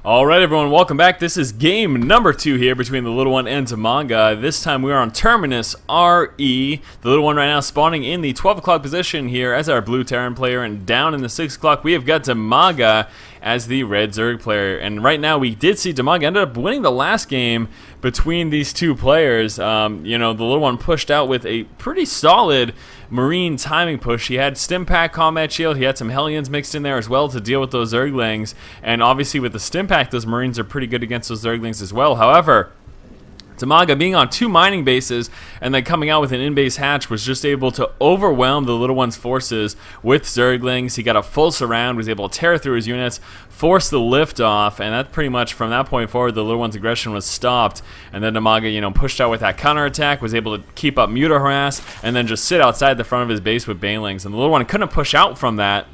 Alright everyone, welcome back. This is game number 2 here between the little one and DIMAGA. This time we are on Terminus RE. The little one right now spawning in the 12 o'clock position here as our blue Terran player, and down in the 6 o'clock we have got DIMAGA as the red Zerg player. And right now we did see DIMAGA ended up winning the last game between these two players. You know, the little one pushed out with a pretty solid Marine timing push. He had Stimpak, Combat Shield, he had some Hellions mixed in there as well to deal with those Zerglings, and obviously with the Stimpak, those Marines are pretty good against those Zerglings as well. However, DIMAGA being on 2 mining bases and then coming out with an in-base hatch was just able to overwhelm the little one's forces with Zerglings. He got a full surround, was able to tear through his units, force the lift off, and that pretty much from that point forward the little one's aggression was stopped. And then DIMAGA, you know, pushed out with that counterattack, was able to keep up Muta Harass, and then just sit outside the front of his base with Banelings. And the little one couldn't push out from that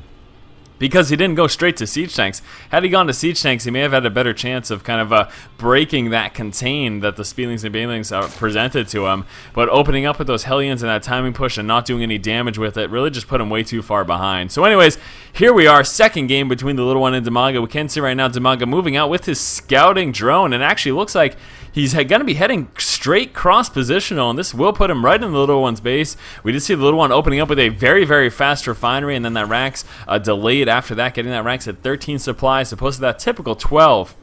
because he didn't go straight to siege tanks. Had he gone to siege tanks, he may have had a better chance of kind of breaking that contain that the Speedlings and Banelings presented to him. But opening up with those Hellions and that timing push and not doing any damage with it really just put him way too far behind. So anyways, here we are, second game between the little one and DIMAGA. We can see right now DIMAGA moving out with his scouting drone, and actually looks like he's going to be heading straight cross-positional, and this will put him right in the little one's base. We did see the little one opening up with a very, very fast refinery, and then that Rax delayed after that, getting that Rax at 13 supplies, opposed to that typical 12.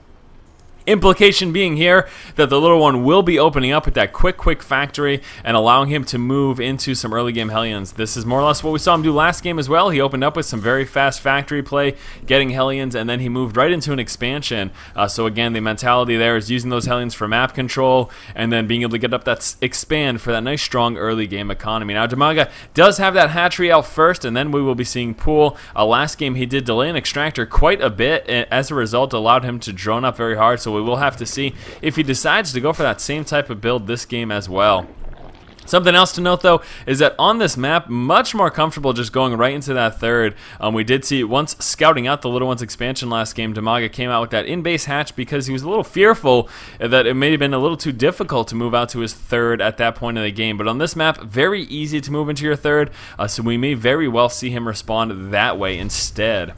Implication being here that the little one will be opening up with that quick factory and allowing him to move into some early game Hellions. This is more or less what we saw him do last game as well. He opened up with some very fast factory play, getting Hellions, and then he moved right into an expansion. So again, the mentality there is using those Hellions for map control and then being able to get up that expand for that nice strong early game economy. Now DIMAGA does have that hatchery out first, and then we will be seeing Pool. Last game he did delay an extractor quite a bit, and as a result allowed him to drone up very hard, so we will have to see if he decides to go for that same type of build this game as well. Something else to note though is that on this map, much more comfortable just going right into that third. We did see once scouting out the little one's expansion last game, DIMAGA came out with that in-base hatch because he was a little fearful that it may have been a little too difficult to move out to his third at that point in the game. But on this map, very easy to move into your third, so we may very well see him respond that way instead.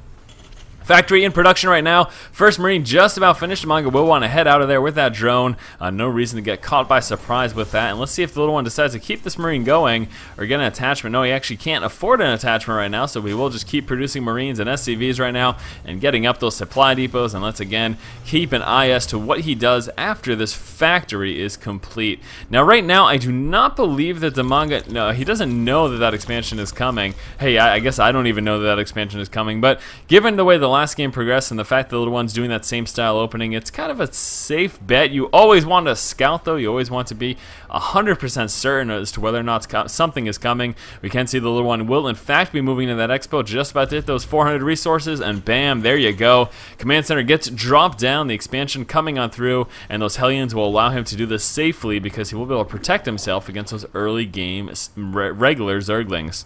Factory in production right now. First Marine just about finished. DIMAGA will want to head out of there with that drone. No reason to get caught by surprise with that. And let's see if the little one decides to keep this Marine going or get an attachment. No, he actually can't afford an attachment right now, so we will just keep producing Marines and SCVs right now and getting up those supply depots. And let's again keep an eye as to what he does after this factory is complete. Now right now I do not believe that DIMAGA, no, he doesn't know that that expansion is coming. Hey, I guess I don't even know that that expansion is coming, but given the way the last game progressed and the fact that the little one's doing that same style opening, it's kind of a safe bet. You always want to scout though. You always want to be 100% certain as to whether or not something is coming. We can see the little one will in fact be moving to that expo, just about to hit those 400 resources, and bam, there you go. Command center gets dropped down, the expansion coming on through, and those Hellions will allow him to do this safely because he will be able to protect himself against those early game regular Zerglings.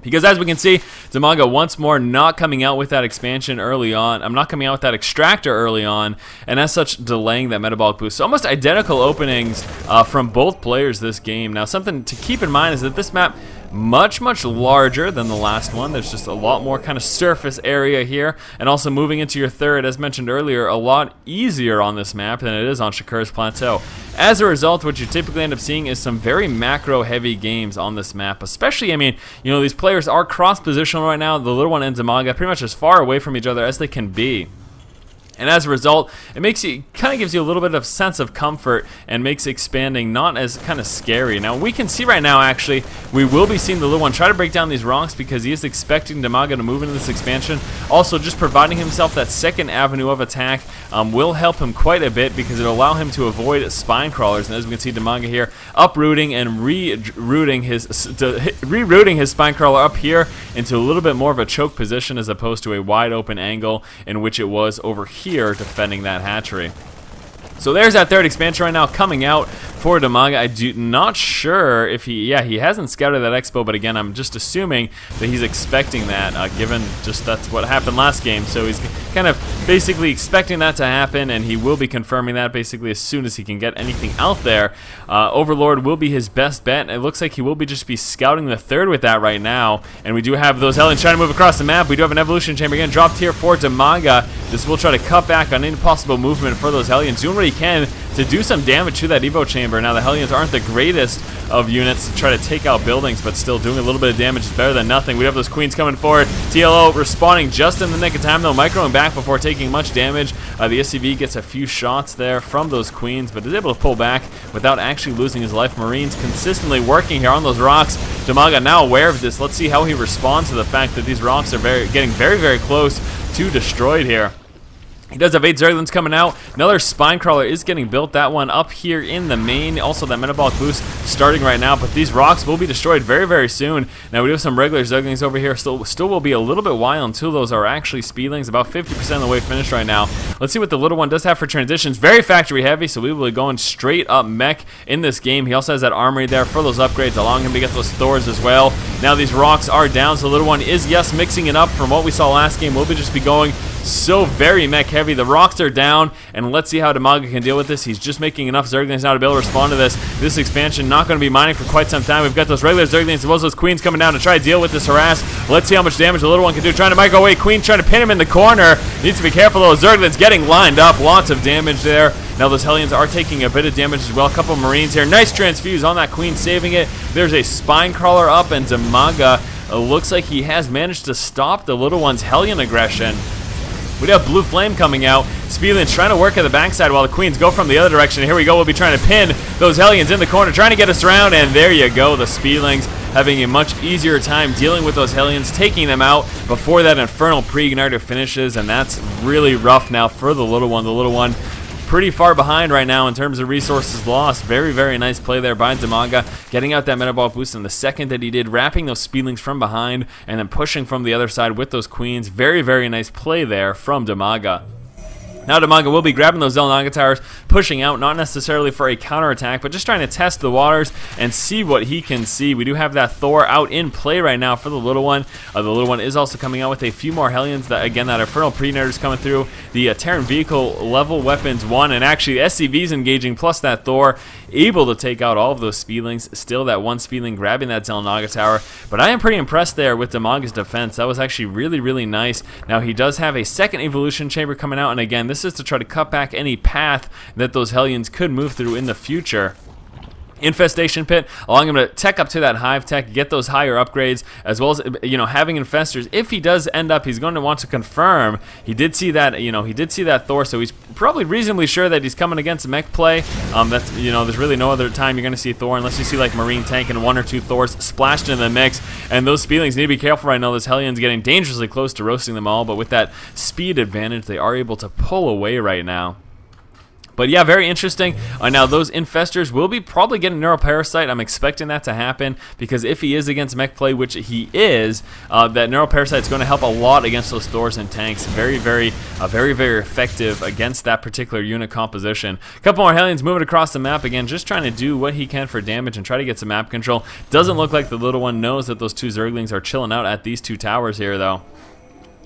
Because as we can see, DIMAGA once more not coming out with that expansion early on. I'm not coming out with that extractor early on, and as such delaying that metabolic boost. So almost identical openings from both players this game. Now something to keep in mind is that this map much larger than the last one. There's just a lot more kind of surface area here, and also moving into your third, as mentioned earlier, a lot easier on this map than it is on Shakur's Plateau. As a result, what you typically end up seeing is some very macro heavy games on this map, especially, I mean, you know, these players are cross-positional right now. The little one and DIMAGA pretty much as far away from each other as they can be. And as a result, it makes you, kind of gives you a little bit of sense of comfort and makes expanding not as kind of scary. Now we can see right now, actually, we will be seeing the little one try to break down these rocks because he is expecting DIMAGA to move into this expansion. Also, just providing himself that second avenue of attack will help him quite a bit because it'll allow him to avoid spine crawlers. And as we can see, DIMAGA here uprooting and rerouting his spine crawler up here into a little bit more of a choke position as opposed to a wide open angle in which it was over here defending that hatchery. So there's that third expansion right now coming out for DIMAGA. I do not sure if he hasn't scouted that expo, but again, I'm just assuming that he's expecting that, given just that's what happened last game. So he's kind of basically expecting that to happen, and he will be confirming that basically as soon as he can get anything out there. Overlord will be his best bet. It looks like he will just be scouting the third with that right now, and we do have those Hellions trying to move across the map. We do have an evolution chamber again dropped here for DIMAGA. This will try to cut back on any possible movement for those Hellions, doing what he can to do some damage to that Evo chamber. Now the Hellions aren't the greatest of units to try to take out buildings, but still doing a little bit of damage is better than nothing. We have those queens coming forward. TLO responding just in the nick of time though, microing back before taking much damage. The SCV gets a few shots there from those queens, but is able to pull back without actually losing his life. Marines consistently working here on those rocks. DIMAGA now aware of this. Let's see how he responds to the fact that these rocks are getting very, very close to destroyed here. He does have 8 Zerglings coming out. Another spine crawler is getting built. That one up here in the main. Also, that metabolic boost starting right now. But these rocks will be destroyed very, very soon. Now, we do have some regular Zerglings over here. Still will be a little bit while until those are actually speedlings. About 50% of the way finished right now. Let's see what the little one does have for transitions. Very factory heavy, so we will be going straight up mech in this game. He also has that armory there for those upgrades, allowing him to get those Thors as well. Now, these rocks are down, so the little one is, yes, mixing it up from what we saw last game. We'll be just be going so very mech heavy. The rocks are down, and let's see how DIMAGA can deal with this. He's just making enough Zerglings now to be able to respond to this. This expansion not going to be mining for quite some time. We've got those regular Zerglings as well as those queens coming down to try to deal with this harass. Let's see how much damage the little one can do. Trying to micro away queen, trying to pin him in the corner. Needs to be careful though. Zerglings getting lined up. Lots of damage there. Now those Hellions are taking a bit of damage as well. A couple of Marines here. Nice transfuse on that queen, saving it. There's a spine crawler up, and DIMAGA looks like he has managed to stop the little one's Hellion aggression. We do have Blue Flame coming out. Speedlings trying to work at the backside while the queens go from the other direction. Here we go. We'll be trying to pin those Hellions in the corner, trying to get us around, and there you go. The Speedlings having a much easier time dealing with those Hellions, taking them out before that Infernal Pre-Igniter finishes, and that's really rough now for the little one. The little one pretty far behind right now in terms of resources lost. Very, very nice play there by DIMAGA, getting out that metabolic boost in the second that he did, wrapping those Speedlings from behind and then pushing from the other side with those queens. Very, very nice play there from DIMAGA. Now DIMAGA will be grabbing those Xel'Naga towers, pushing out, not necessarily for a counterattack, but just trying to test the waters and see what he can see. We do have that Thor out in play right now for the little one. The little one is also coming out with a few more Hellions. That again, that Infernal Pre-Igniter is coming through. The Terran Vehicle level weapons 1, and actually the SCV's engaging, plus that Thor, able to take out all of those Speedlings. Still that one Speedling grabbing that Xel'Naga tower. But I am pretty impressed there with DIMAGA's defense. That was actually really, really nice. Now he does have a second evolution chamber coming out, and again, this is to try to cut back any path that those Hellions could move through in the future. Infestation Pit, allowing him to tech up to that hive tech, get those higher upgrades, as well as, you know, having infestors. If he does end up, he's going to want to confirm. He did see that, you know, he did see that Thor, so he's probably reasonably sure that he's coming against mech play. That's, you know, there's really no other time you're going to see Thor unless you see like Marine Tank and 1 or 2 Thors splashed into the mix. And those Speedlings need to be careful right now. This Hellion's getting dangerously close to roasting them all, but with that speed advantage, they are able to pull away right now. But yeah, very interesting. Now those infestors will be probably getting Neuroparasite. I'm expecting that to happen because if he is against mech play, which he is, that Neuroparasite is going to help a lot against those Thors and tanks. Very, very effective against that particular unit composition. A couple more Hellions moving across the map again, just trying to do what he can for damage and try to get some map control. Doesn't look like the little one knows that those 2 Zerglings are chilling out at these 2 towers here though.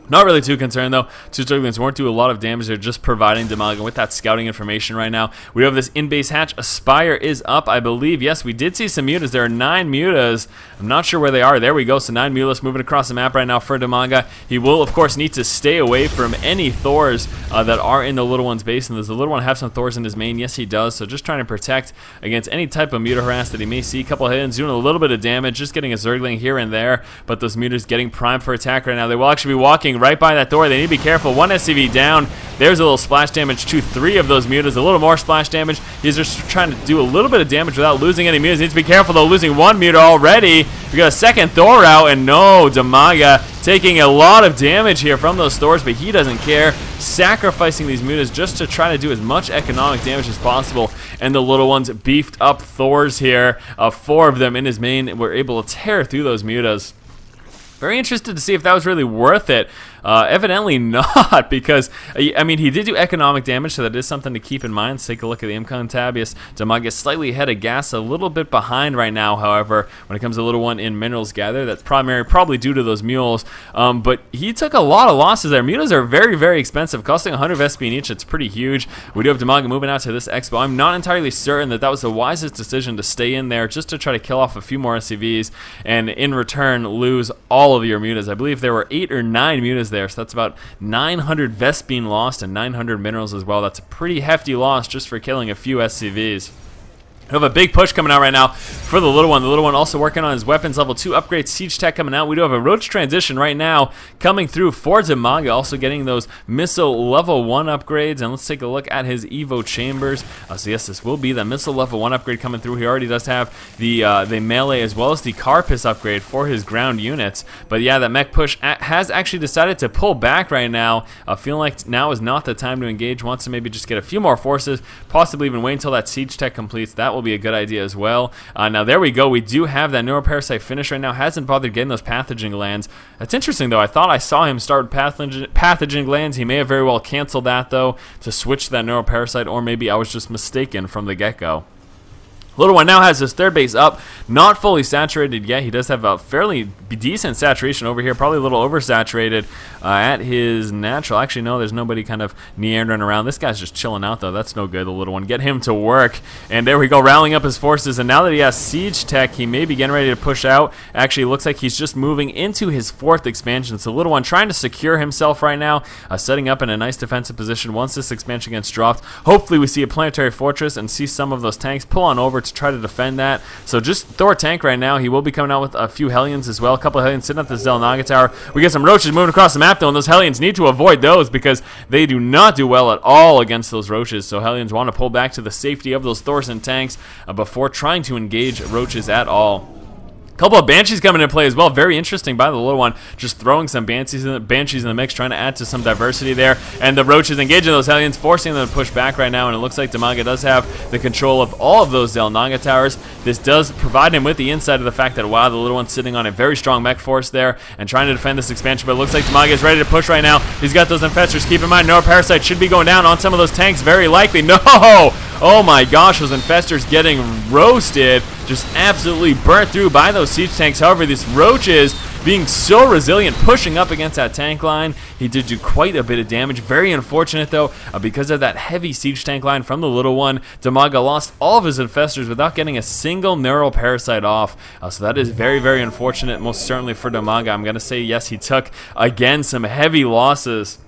Not really too concerned though. 2 Zerglings won't do a lot of damage. They're just providing DIMAGA with that scouting information right now. We have this in-base hatch. Aspire is up, I believe. Yes, we did see some mutas. There are 9 mutas. I'm not sure where they are. There we go. So 9 mutas moving across the map right now for DIMAGA. He will, of course, need to stay away from any Thors that are in the little one's base. And does the little one have some Thors in his main? Yes, he does. So just trying to protect against any type of muta harass that he may see. A couple of Hellions doing a little bit of damage, just getting a Zergling here and there. But those mutas getting primed for attack right now. They will actually be walking right by that Thor. They need to be careful. 1 SCV down. There's a little splash damage to 3 of those mutas. A little more splash damage. He's just trying to do a little bit of damage without losing any mutas. Needs to be careful though, losing 1 muta already. We got a second Thor out, and no, DIMAGA taking a lot of damage here from those Thors, but he doesn't care. Sacrificing these mutas just to try to do as much economic damage as possible. And the little ones beefed up Thors here. 4 of them in his main were able to tear through those mutas. Very interested to see if that was really worth it. Evidently not, because, I mean, he did do economic damage, so that is something to keep in mind. Let's take a look at the KenZy DIMAGA slightly ahead of gas, a little bit behind right now, however, when it comes to the little one in Minerals Gather. That's probably due to those mules, but he took a lot of losses there. Mules are very, very expensive, costing 100 SP in each. It's pretty huge. We do have DIMAGA moving out to this expo. I'm not entirely certain that that was the wisest decision to stay in there just to try to kill off a few more SCVs and in return lose all of your mutas. I believe there were 8 or 9 mutas there, so that's about 900 Vest being lost and 900 minerals as well. That's a pretty hefty loss just for killing a few SCVs. We have a big push coming out right now for the little one. The little one also working on his weapons level 2 upgrade, siege tech coming out. We do have a roach transition right now coming through for DIMAGA, also getting those missile level 1 upgrades. And let's take a look at his Evo chambers. So yes, this will be the missile level 1 upgrade coming through. He already does have the melee as well as the carapace upgrade for his ground units. But yeah, that mech push has actually decided to pull back right now. Feeling like now is not the time to engage. Wants to maybe just get a few more forces, possibly even wait until that siege tech completes. That will be a good idea as well. Now there we go. We do have that neuroparasite finish right now. Hasn't bothered getting those pathogen glands. That's interesting though. I thought I saw him start pathogen glands. He may have very well canceled that though to switch to that neuroparasite, or maybe I was just mistaken from the get-go. Little one now has his third base up, not fully saturated yet. He does have a fairly decent saturation over here, probably a little oversaturated at his natural. Actually, no, there's nobody kind of meandering around. This guy's just chilling out, though. That's no good, the little one. Get him to work. And there we go, rallying up his forces. And now that he has siege tech, he may be getting ready to push out. Actually, it looks like he's just moving into his 4th expansion. So little one trying to secure himself right now, setting up in a nice defensive position once this expansion gets dropped. Hopefully, we see a planetary fortress and see some of those tanks pull on over to try to defend that. So just throw a tank right now. He will be coming out with a few Hellions as well. A couple of Hellions sitting at the DIMAGA tower. We get some roaches moving across the map though, and those Hellions need to avoid those because they do not do well at all against those roaches. So Hellions want to pull back to the safety of those Thorson tanks before trying to engage roaches at all. Couple of Banshees coming into play as well. Very interesting by the little one. Just throwing some Banshees in the mix, trying to add to some diversity there. And the Roaches engaging those Hellions, forcing them to push back right now. And it looks like DIMAGA does have the control of all of those DIMAGA towers. This does provide him with the insight of the fact that, wow, the little one's sitting on a very strong mech force there and trying to defend this expansion. But it looks like DIMAGA is ready to push right now. He's got those Infestors. Keep in mind, Neuroparasite should be going down on some of those tanks, very likely. No! Oh my gosh, those Infestors getting roasted. Just absolutely burnt through by those siege tanks. However, these roaches being so resilient, pushing up against that tank line. He did do quite a bit of damage. Very unfortunate though, because of that heavy siege tank line from the little one. DIMAGA lost all of his Infestors without getting a single neuroparasite off. So that is very, very unfortunate, most certainly for DIMAGA. I'm going to say yes, he took, again, some heavy losses.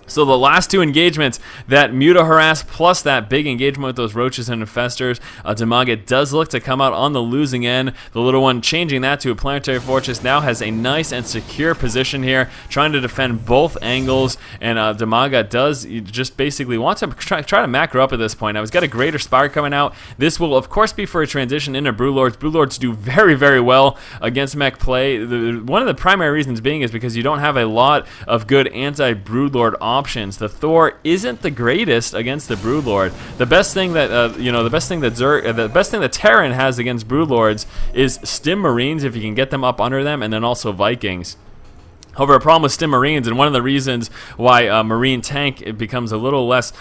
So the last 2 engagements, that Muta Harass plus that big engagement with those Roaches and Infestors, DIMAGA does look to come out on the losing end. The little one changing that to a Planetary Fortress now has a nice and secure position here, trying to defend both angles. And DIMAGA does just basically want to try to macro up at this point. Now he's got a Greater Spire coming out. This will of course be for a transition into Broodlords. Broodlords do very, very well against mech play. One of the primary reasons being is because you don't have a lot of good anti-Broodlord options. The Thor isn't the greatest against the Broodlord. The best thing that the best thing that Terran has against Broodlords is Stim Marines if you can get them up under them, and then also Vikings. However, a problem with Stim Marines, and one of the reasons why Marine Tank becomes a little less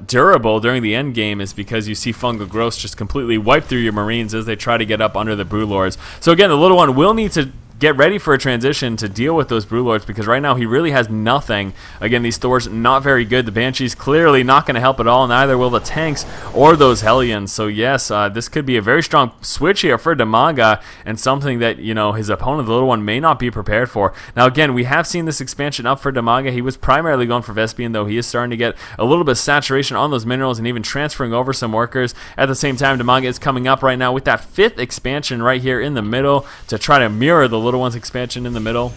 durable during the end game, is because you see Fungal Growths just completely wipe through your Marines as they try to get up under the Broodlords. So again, the little one will need to get ready for a transition to deal with those Broodlords, because right now he really has nothing. Again, these Thors not very good. The Banshees clearly not going to help at all, neither will the tanks or those Hellions. So yes, this could be a very strong switch here for DIMAGA, and something that, you know, his opponent, the little one, may not be prepared for. Now again, we have seen this expansion up for DIMAGA. He was primarily going for Vespian, though he is starting to get a little bit of saturation on those minerals and even transferring over some workers. At the same time, DIMAGA is coming up right now with that 5th expansion right here in the middle to try to mirror the little one's expansion in the middle.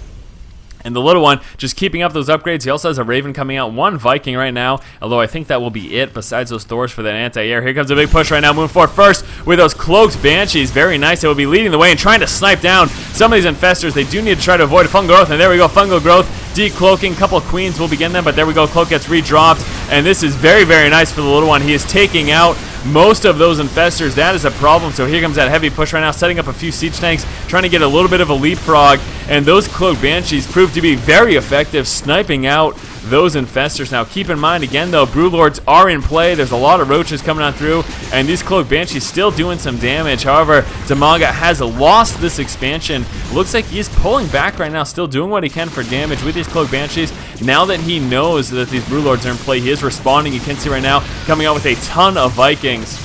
And the little one just keeping up those upgrades. He also has a Raven coming out, 1 Viking right now, although I think that will be it besides those Thors for that anti-air. Here comes a big push right now, moving forward first with those cloaked Banshees. Very nice. They will be leading the way and trying to snipe down some of these Infestors. They do need to try to avoid Fungal Growth, and there we go, Fungal Growth decloaking. A couple of Queens will begin them, but there we go, Cloak gets redropped, and this is very, very nice for the little one. He is taking out most of those Infestors. That is a problem. So here comes that heavy push right now, setting up a few siege tanks, trying to get a little bit of a leapfrog. and those Cloak Banshees proved to be very effective, sniping out those infestors. Now keep in mind again though, Brewlords are in play. There's a lot of roaches coming on through, and these Cloak Banshees still doing some damage. However, DIMAGA has lost this expansion. Looks like he's pulling back right now, still doing what he can for damage with these Cloak Banshees. Now that he knows that these Brewlords are in play, he is responding. You can see right now coming out with a ton of Vikings.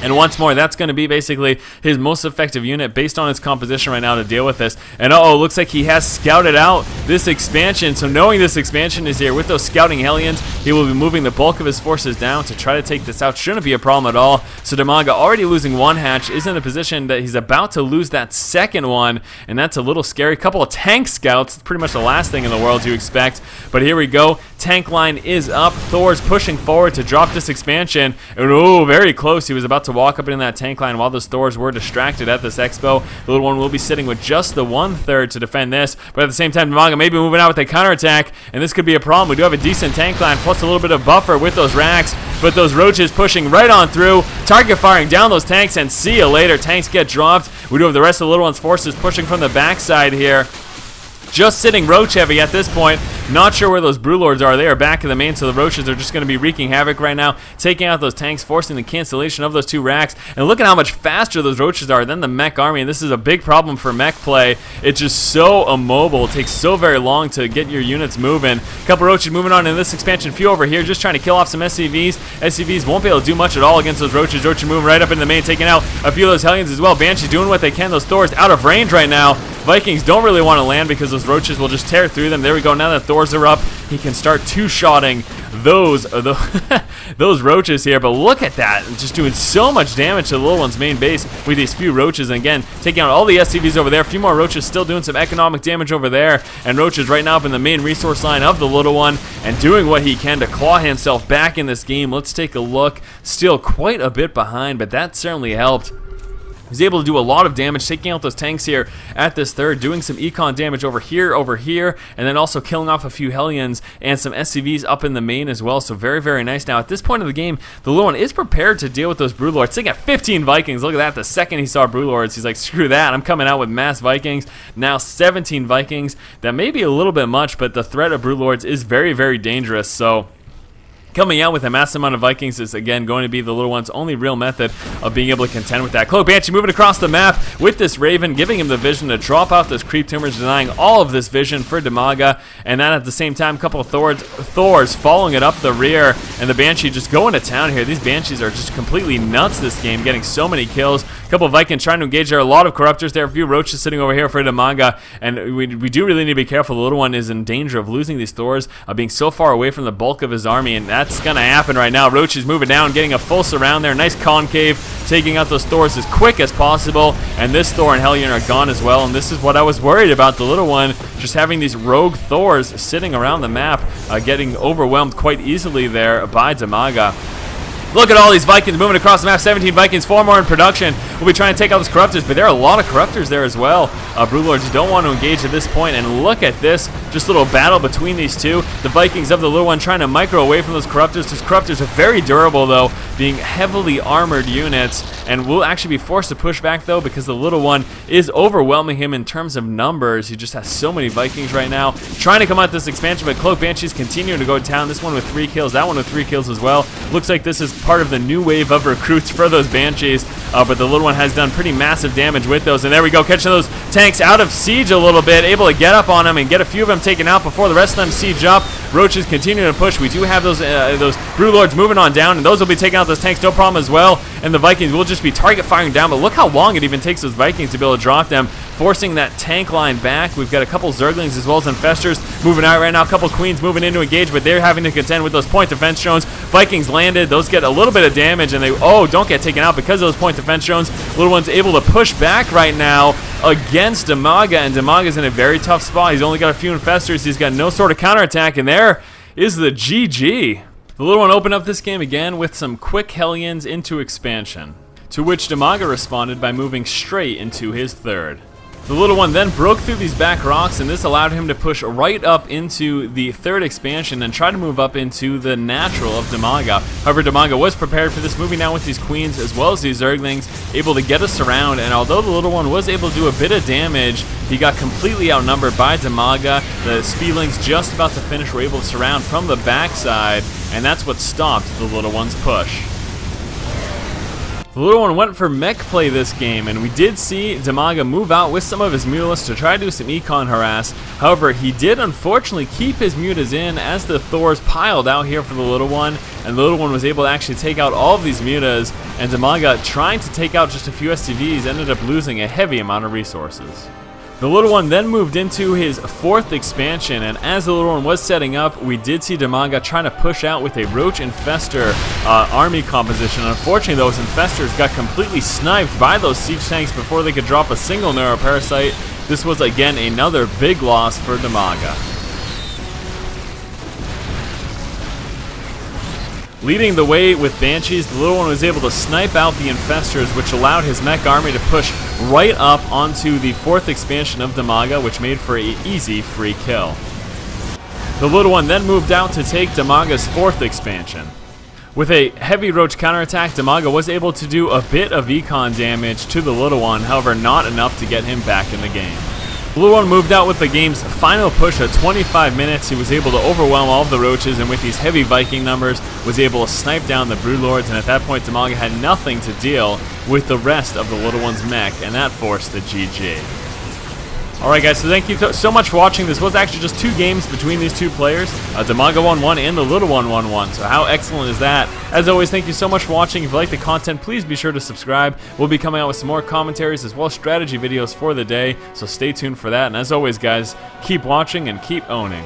And once more, that's going to be basically his most effective unit based on its composition right now to deal with this. And looks like he has scouted out this expansion. So knowing this expansion is here with those scouting Hellions, he will be moving the bulk of his forces down to try to take this out. Shouldn't be a problem at all. So DIMAGA, already losing one hatch, is in a position that he's about to lose that second one, and that's a little scary. Couple of tank scouts, pretty much the last thing in the world you expect. But here we go. Tank line is up. Thor's pushing forward to drop this expansion. And very close. He was about to walk up in that tank line while those Thors were distracted at this expo. The little one will be sitting with just the 1/3 to defend this, but at the same time, DIMAGA may be moving out with a counterattack, and this could be a problem. We do have a decent tank line, plus a little bit of buffer with those racks, but those roaches pushing right on through, target firing down those tanks, and see you later. Tanks get dropped. We do have the rest of the little one's forces pushing from the backside here. Just sitting roach heavy at this point. Not sure where those Brewlords are. They are back in the main, so the roaches are just going to be wreaking havoc right now, taking out those tanks, forcing the cancellation of those 2 racks. And look at how much faster those roaches are than the mech army, and this is a big problem for mech play. It's just so immobile. It takes so very long to get your units moving. A couple roaches moving on in this expansion. Few over here just trying to kill off some SCVs. SCVs won't be able to do much at all against those roaches. Roaches moving right up in the main, taking out a few of those Hellions as well. Banshees doing what they can. Those Thors out of range right now. Vikings don't really want to land because those roaches will just tear through them. There we go. Now that Thors are up, he can start two-shotting those roaches here. But look at that. Just doing so much damage to the little one's main base with these few roaches. And again, taking out all the SCVs over there. A few more roaches still doing some economic damage over there. And roaches right now up in the main resource line of the little one and doing what he can to claw himself back in this game. Let's take a look. Still quite a bit behind, but that certainly helped. He's able to do a lot of damage, taking out those tanks here at this 3rd, doing some econ damage over here, and then also killing off a few Hellions and some SCVs up in the main as well. So very, very nice. Now, at this point of the game, the little one is prepared to deal with those Brewlords. Sitting at 15 Vikings. Look at that. The second he saw Brewlords, he's like, screw that. I'm coming out with mass Vikings. Now, 17 Vikings. That may be a little bit much, but the threat of Brewlords is very, very dangerous. So coming out with a massive amount of Vikings is, again, going to be the little one's only real method of being able to contend with that. Cloak Banshee moving across the map with this Raven, giving him the vision to drop out those creep tumors, denying all of this vision for DIMAGA. And then at the same time, a couple of Thors following it up the rear, and the Banshee just going to town here. These Banshees are just completely nuts this game, getting so many kills. A couple of Vikings trying to engage. There are a lot of Corruptors there. A few Roaches sitting over here for DIMAGA. And we do really need to be careful. The little one is in danger of losing these Thors, being so far away from the bulk of his army, and that's going to happen right now. Roach is moving down, getting a full surround there. Nice concave, taking out those Thors as quick as possible. And this Thor and Hellion are gone as well. And this is what I was worried about. The little one just having these rogue Thors sitting around the map, getting overwhelmed quite easily there by DIMAGA. Look at all these Vikings moving across the map. 17 Vikings, 4 more in production. We'll be trying to take out those Corruptors, but there are a lot of Corruptors there as well. Brewlords don't want to engage at this point, and look at this. Just a little battle between these two. The Vikings of the little one trying to micro away from those Corruptors. Those Corruptors are very durable, though, being heavily armored units, and will actually be forced to push back, though, because the little one is overwhelming him in terms of numbers. He just has so many Vikings right now. Trying to come out this expansion, but Cloak Banshees continuing to go to town. This one with 3 kills, that one with 3 kills as well. Looks like this is part of the new wave of recruits for those Banshees, but the little one has done pretty massive damage with those. And there we go, catching those tanks out of siege a little bit, able to get up on them and get a few of them taken out before the rest of them siege up. Roaches continue to push. We do have those Brewlords moving on down, and those will be taking out those tanks, no problem as well. And the Vikings will just be target firing down, but look how long it even takes those Vikings to be able to drop them, forcing that tank line back. We've got a couple Zerglings as well as Infestors moving out right now. A couple Queens moving in to engage, but they're having to contend with those point defense drones. Vikings landed. Those get a little bit of damage, and they, don't get taken out because of those point defense drones. Little one's able to push back right now against DIMAGA, and DIMAGA's in a very tough spot. He's only got a few Infestors. He's got no sort of counterattack, and there is the GG. The little one opened up this game again with some quick Hellions into expansion, to which DIMAGA responded by moving straight into his 3rd. The little one then broke through these back rocks, and this allowed him to push right up into the third expansion and try to move up into the natural of DIMAGA. However, DIMAGA was prepared for this, moving down with these queens as well as these zerglings, able to get us around, and although the little one was able to do a bit of damage, he got completely outnumbered by DIMAGA. The speedlings just about to finish were able to surround from the backside, and that's what stopped the little one's push. The little one went for mech play this game, and we did see DIMAGA move out with some of his mutas to try to do some econ harass. However, he did unfortunately keep his mutas in as the Thors piled out here for the little one, and the little one was able to actually take out all of these mutas, and DIMAGA, trying to take out just a few SCVs, ended up losing a heavy amount of resources. The little one then moved into his fourth expansion, and as the little one was setting up, we did see DIMAGA trying to push out with a Roach Infestor army composition. Unfortunately, those Infestors got completely sniped by those siege tanks before they could drop a single Neuroparasite. This was again another big loss for DIMAGA. Leading the way with Banshees, the little one was able to snipe out the Infestors, which allowed his mech army to push right up onto the fourth expansion of DIMAGA, which made for an easy free kill. The little one then moved out to take DIMAGA's fourth expansion. With a heavy Roach counterattack, DIMAGA was able to do a bit of econ damage to the little one, however not enough to get him back in the game. The little one moved out with the game's final push at 25 minutes. He was able to overwhelm all of the roaches, and with these heavy Viking numbers, was able to snipe down the Broodlords, and at that point DIMAGA had nothing to deal with the rest of the little one's mech, and that forced the GG. Alright guys, so thank you so much for watching. This was actually just 2 games between these 2 players. DIMAGA won 1 and the little one won 1, so how excellent is that? As always, thank you so much for watching. If you like the content, please be sure to subscribe. We'll be coming out with some more commentaries as well as strategy videos for the day, so stay tuned for that. And as always guys, keep watching and keep owning.